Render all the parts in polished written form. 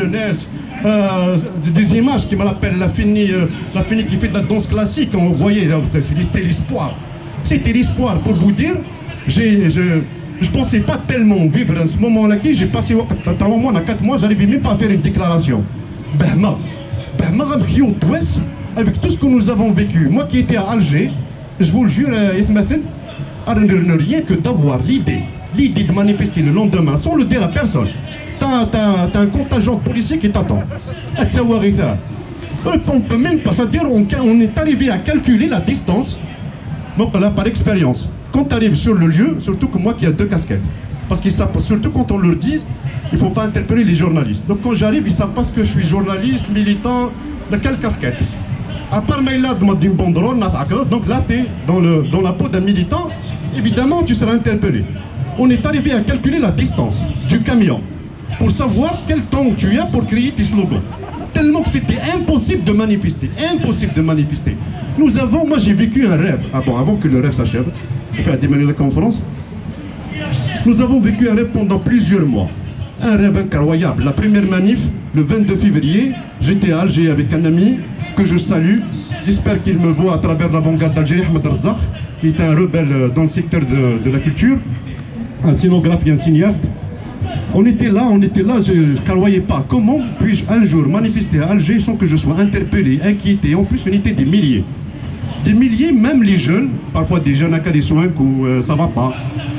jeunesse, des images qui me rappellent la fini qui fait de la danse classique. On voyait, c'était l'espoir. C'était l'espoir. Pour vous dire, je pensais pas tellement vivre à ce moment-là. J'ai passé 3 mois, 4 mois, j'arrivais même pas à faire une déclaration. Avec tout ce que nous avons vécu, moi qui étais à Alger, je vous le jure, rien que d'avoir l'idée de manifester le lendemain sans le dire à personne. T'as un contingent policier qui t'attend. On peut même pas, c'est-à-dire on est arrivé à calculer la distance, donc là par expérience. Quand tu arrives sur le lieu, surtout que moi qui ai 2 casquettes, parce qu'ils savent, surtout quand on leur dit, il ne faut pas interpeller les journalistes. Donc quand j'arrive, ils ne savent pas que je suis journaliste, militant, de quelle casquette. À part Maïla d'une banderole, donc là tu es dans la peau d'un militant, évidemment tu seras interpellé. On est arrivé à calculer la distance du camion pour savoir quel temps tu as pour créer tes slogans. Tellement que c'était impossible de manifester, moi j'ai vécu un rêve, avant que le rêve s'achève, on fait des manières de conférence, nous avons vécu un rêve pendant plusieurs mois, un rêve incroyable. La première manif, le 22 février, j'étais à Alger avec un ami que je salue, j'espère qu'il me voit à travers l'avant-garde d'Algérie, Ahmed Razzaq, qui est un rebelle dans le secteur de la culture, un scénographe et un cinéaste. On était là, je ne croyais pas. Comment puis-je un jour manifester à Alger sans que je sois interpellé, inquiété? En plus, on était des milliers. Des milliers, même les jeunes, parfois des jeunes à cas des soins où ça ne va pas.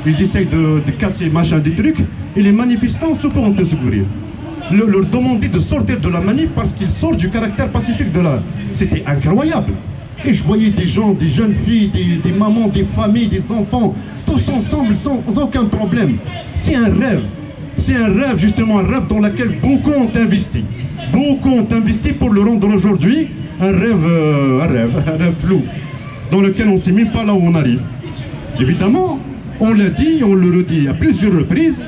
Ils essayent de casser machin, des trucs, et les manifestants se font de secourir. Leur demander de sortir de la manif parce qu'ils sortent du caractère pacifique de la... C'était incroyable. Et je voyais des gens, des jeunes filles, des mamans, des familles, des enfants, tous ensemble sans aucun problème. C'est un rêve. C'est un rêve, justement, un rêve dans lequel beaucoup ont investi. Beaucoup ont investi pour le rendre aujourd'hui un rêve flou, dans lequel on ne sait même pas là où on arrive. Évidemment, on l'a dit, on le redit à plusieurs reprises,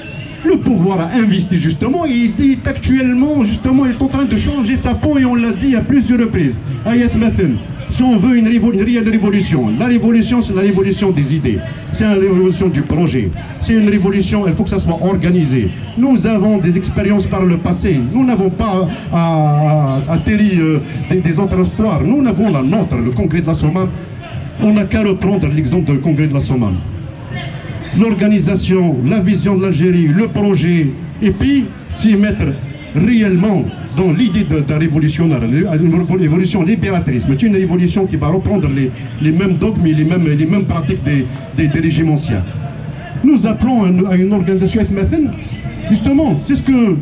le pouvoir a investi justement, et il dit actuellement, justement, il est en train de changer sa peau, et on l'a dit à plusieurs reprises. Ayat Mathen. Si on veut une réelle révolution, la révolution c'est la révolution des idées, c'est la révolution du projet, c'est une révolution, il faut que ça soit organisé. Nous avons des expériences par le passé, nous n'avons pas atterri des autres histoires, nous avons la nôtre, le congrès de la Sommam, on n'a qu'à reprendre l'exemple du congrès de la Sommam. L'organisation, la vision de l'Algérie, le projet, et puis s'y mettre réellement dans l'idée d'un révolutionnaire, une révolution libératrice, mais une révolution qui va reprendre les mêmes dogmes et les mêmes pratiques des régimes anciens. Nous appelons à une organisation ethmathen, justement, c'est ce que,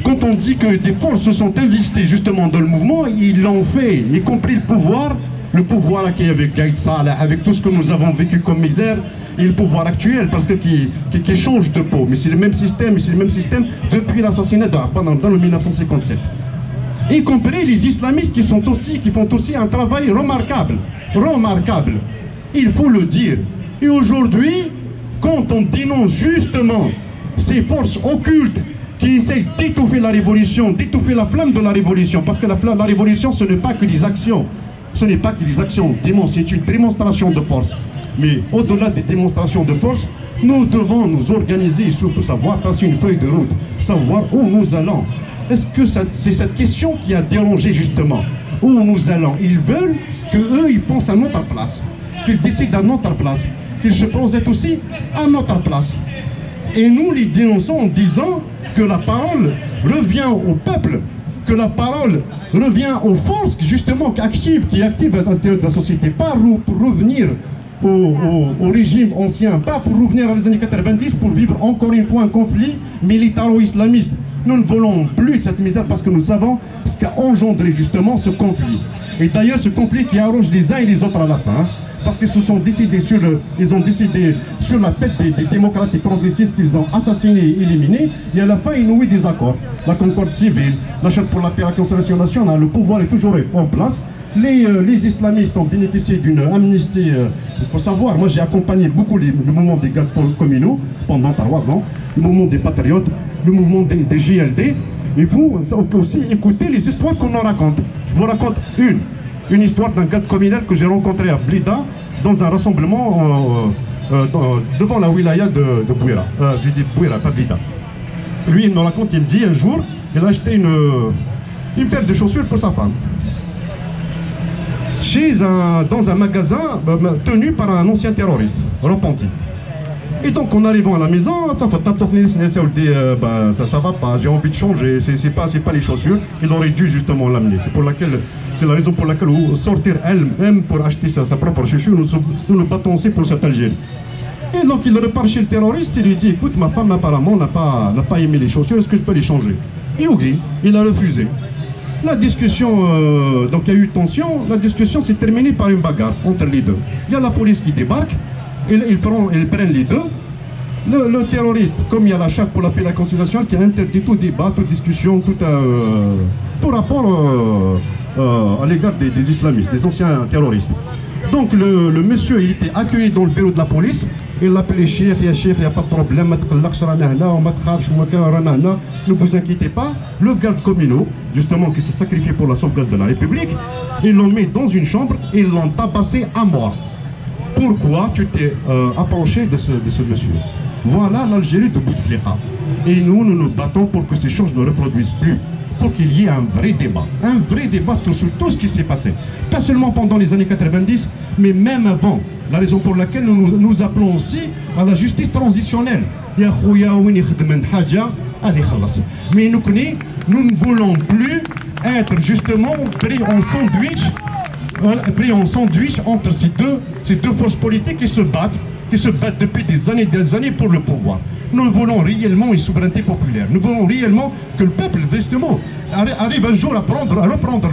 quand on dit que des forces se sont investies justement dans le mouvement, ils l'ont fait, y compris le pouvoir qui est avec Gaïd Salah, avec tout ce que nous avons vécu comme misère, et le pouvoir actuel, parce que qui change de peau. Mais c'est le même système, depuis l'assassinat dans le 1957. Y compris les islamistes qui font aussi un travail remarquable. Il faut le dire. Et aujourd'hui, quand on dénonce justement ces forces occultes qui essayent d'étouffer la révolution, d'étouffer la flamme de la révolution, parce que la flamme de la révolution, ce n'est pas que les actions. C'est une démonstration de force. Mais au-delà des démonstrations de force, nous devons nous organiser et surtout savoir tracer une feuille de route, savoir où nous allons. Est-ce que c'est cette question qui a dérangé justement? Où nous allons? Ils veulent qu'eux, ils pensent à notre place, qu'ils décident à notre place, qu'ils se projettent aussi à notre place. Et nous les dénonçons en disant que la parole revient au peuple, que la parole revient aux forces justement qui activent à l'intérieur de la société, pas pour revenir au régime ancien, pas pour revenir à les années 90 pour vivre encore une fois un conflit militaro-islamiste. Nous ne voulons plus de cette misère parce que nous savons ce qu'a engendré justement ce conflit. Et d'ailleurs ce conflit qui arrange les uns et les autres à la fin, parce qu'ils se sont décidés ils ont décidé sur la tête des démocrates et progressistes qu'ils ont assassinés et éliminés, et à la fin ils nouent des accords. La concorde civile, la charte pour la paix, la consolidation nationale, le pouvoir est toujours en place. Les islamistes ont bénéficié d'une amnistie. Il faut savoir, moi j'ai accompagné beaucoup le mouvement des gardes communaux pendant 3 ans, le mouvement des patriotes, le mouvement des JLD. Il faut aussi écouter les histoires qu'on en raconte. Je vous raconte une histoire d'un garde communal que j'ai rencontré à Blida dans un rassemblement devant la wilaya de Bouira. J'ai dit Bouira, pas Blida. Lui il me raconte, il me dit un jour, il a acheté une paire de chaussures pour sa femme. Dans un magasin tenu par un ancien terroriste, repenti. Et donc en arrivant à la maison, ça va pas, j'ai envie de changer, c'est pas les chaussures, il aurait dû justement l'amener. C'est la raison pour laquelle sortir elle-même pour acheter sa propre chaussure, nous nous battons aussi pour cette Algérie. Et donc il repart chez le terroriste et lui dit, écoute, ma femme apparemment n'a pas aimé les chaussures, est-ce que je peux les changer? Et oui, il a refusé. La discussion, donc il y a eu tension, la discussion s'est terminée par une bagarre entre les deux. Il y a la police qui débarque, ils prennent les deux. Le terroriste, comme il y a la charte pour la paix et la conciliation qui a interdit tout débat, toute discussion, tout rapport à l'égard des islamistes, des anciens terroristes. Donc le monsieur, il était accueilli dans le bureau de la police. Il l'appelait Cheikh, il n'y a pas de problème, ne vous inquiétez pas. Le garde communaux, justement, qui s'est sacrifié pour la sauvegarde de la République, ils l'ont mis dans une chambre et ils l'ont tabassé à mort. Pourquoi tu t'es approché de ce monsieur? Voilà l'Algérie de Bouteflika. Et nous nous battons pour que ces choses ne reproduisent plus, pour qu'il y ait un vrai débat sur tout ce qui s'est passé. Pas seulement pendant les années 90, mais même avant. La raison pour laquelle nous appelons aussi à la justice transitionnelle. Mais nous ne voulons plus être justement pris en sandwich entre ces deux forces politiques qui se battent depuis des années pour le pouvoir. Nous voulons réellement une souveraineté populaire. Nous voulons réellement que le peuple, justement, arrive un jour à reprendre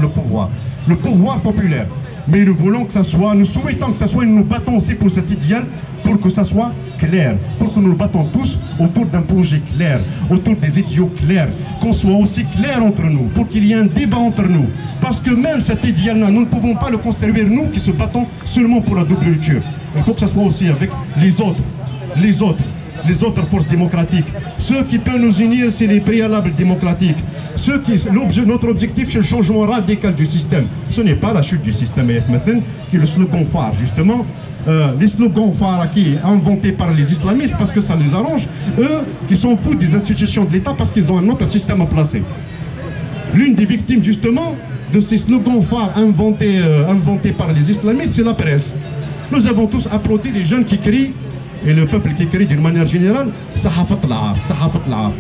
le pouvoir populaire. Mais nous voulons que ça soit, nous souhaitons que ça soit, nous battons aussi pour cet idéal, pour que ça soit clair, pour que nous nous battons tous autour d'un projet clair, autour des idéaux clairs, qu'on soit aussi clair entre nous, pour qu'il y ait un débat entre nous. Parce que même cet idéal-là, nous ne pouvons pas le construire, nous qui se battons seulement pour la double rupture. Il faut que ça soit aussi avec les autres forces démocratiques. Ce qui peut nous unir, c'est les préalables démocratiques. Notre objectif, c'est le changement radical du système. Ce n'est pas la chute du système, qui est le slogan phare, justement. Les slogans phares qui sont inventés par les islamistes parce que ça les arrange, eux qui s'en foutent des institutions de l'État parce qu'ils ont un autre système à placer. L'une des victimes, justement, de ces slogans phares inventés par les islamistes, c'est la presse. Nous avons tous applaudi les jeunes qui crient, et le peuple qui crie d'une manière générale, Sahafat l'Ar, Sahafat l'Ar.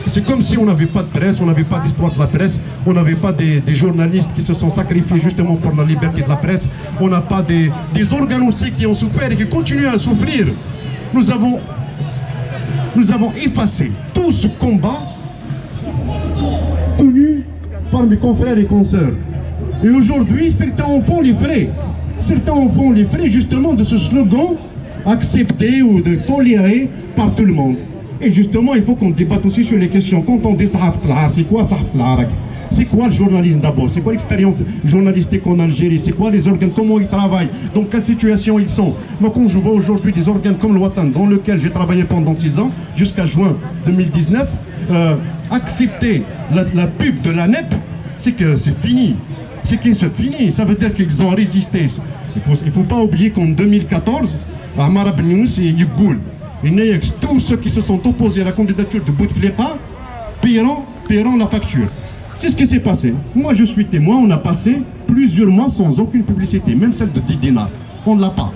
C'est comme si on n'avait pas de presse, on n'avait pas d'histoire de la presse, on n'avait pas des journalistes qui se sont sacrifiés justement pour la liberté de la presse, on n'a pas des organes aussi qui ont souffert et qui continuent à souffrir. Nous avons effacé tout ce combat tenu par mes confrères et consoeurs. Et aujourd'hui, certains en font les frais. Certains en font les frais justement de ce slogan accepté ou de toléré par tout le monde. Et justement, il faut qu'on débatte aussi sur les questions. Quand on dit Sahaf Tlar, c'est quoi Sahaf Tlar? C'est quoi le journalisme d'abord? C'est quoi l'expérience journalistique en Algérie? C'est quoi les organes? Comment ils travaillent? Dans quelle situation ils sont? Moi, quand je vois aujourd'hui des organes comme le Watan, dans lequel j'ai travaillé pendant 6 ans, jusqu'à juin 2019, accepter la pub de la NEP, c'est que c'est fini. C'est que c'est fini. Ça veut dire qu'ils ont résisté. Il ne faut pas oublier qu'en 2014, Amara Ben Younes et Yigoul, tous ceux qui se sont opposés à la candidature de Bouteflika paieront la facture. C'est ce qui s'est passé. Moi, je suis témoin, on a passé plusieurs mois sans aucune publicité, même celle de 10 dinars. On ne l'a pas.